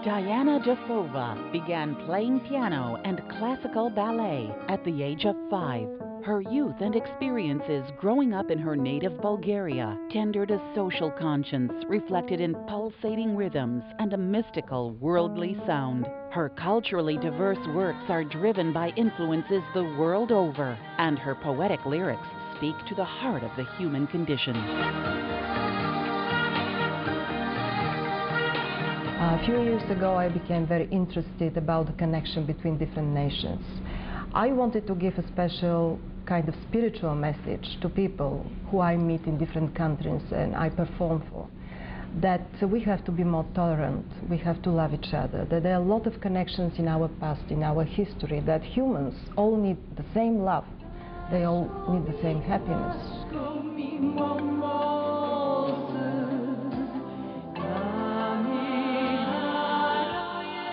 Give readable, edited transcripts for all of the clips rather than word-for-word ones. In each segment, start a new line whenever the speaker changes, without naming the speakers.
Dyana Dafova began playing piano and classical ballet at the age of 5. Her youth and experiences growing up in her native Bulgaria tendered a social conscience reflected in pulsating rhythms and a mystical, worldly sound. Her culturally diverse works are driven by influences the world over, and her poetic lyrics speak to the heart of the human condition.
A few years ago, I became very interested about the connection between different nations. I wanted to give a special kind of spiritual message to people who I meet in different countries and I perform for. That we have to be more tolerant, we have to love each other, that there are a lot of connections in our past, in our history, that humans all need the same love, they all need the same happiness.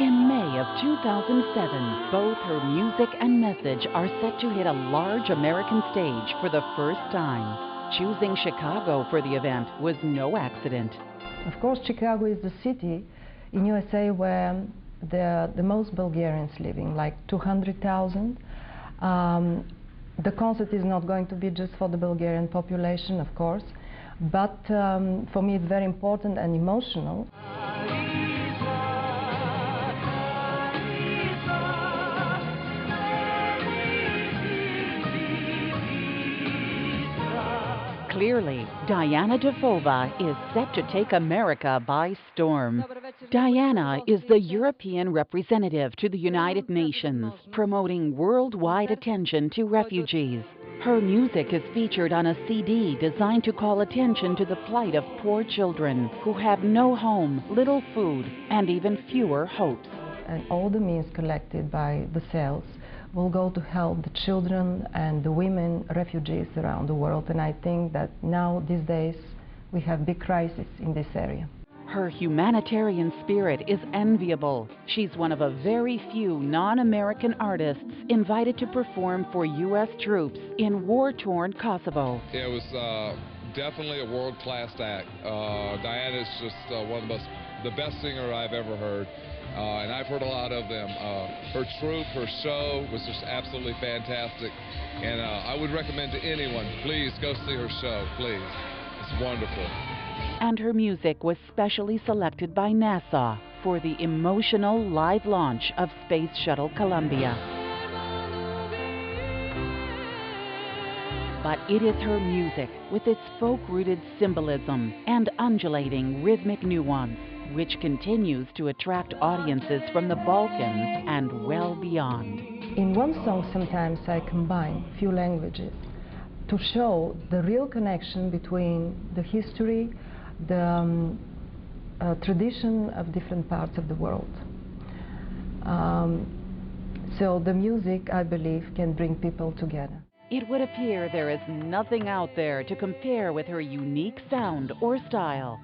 In May of 2007, both her music and message are set to hit a large American stage for the first time. Choosing Chicago for the event was no accident.
Of course, Chicago is the city in USA where there are the most Bulgarians living, like 200,000. The concert is not going to be just for the Bulgarian population, of course, but for me it's very important and emotional.
Clearly, Dyana Dafova is set to take America by storm. Dyana is the European representative to the United Nations, promoting worldwide attention to refugees. Her music is featured on a CD designed to call attention to the plight of poor children who have no home, little food, and even fewer hopes.
And all the means collected by the sales will go to help the children and the women refugees around the world. And I think that now, these days, we have big crisis in this area.
Her humanitarian spirit is enviable. She's one of a very few non-American artists invited to perform for U.S. troops in war-torn Kosovo.
It was definitely a world-class act. Diana is just one of the best singer I've ever heard. And I've heard a lot of them. Her troupe, her show was just absolutely fantastic. And I would recommend to anyone, please go see her show, please. It's wonderful.
And her music was specially selected by NASA for the emotional live launch of Space Shuttle Columbia. But it is her music, with its folk-rooted symbolism and undulating rhythmic nuance, which continues to attract audiences from the Balkans and well beyond.
In one song, sometimes I combine a few languages to show the real connection between the history, the tradition of different parts of the world. So the music, I believe, can bring people together.
It would appear there is nothing out there to compare with her unique sound or style.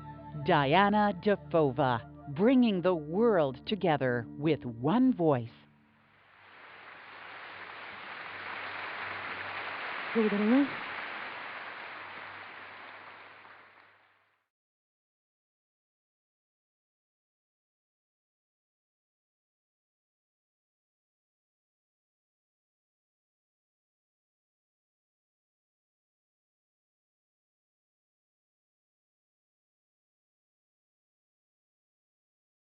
Dyana Dafova, bringing the world together with one voice.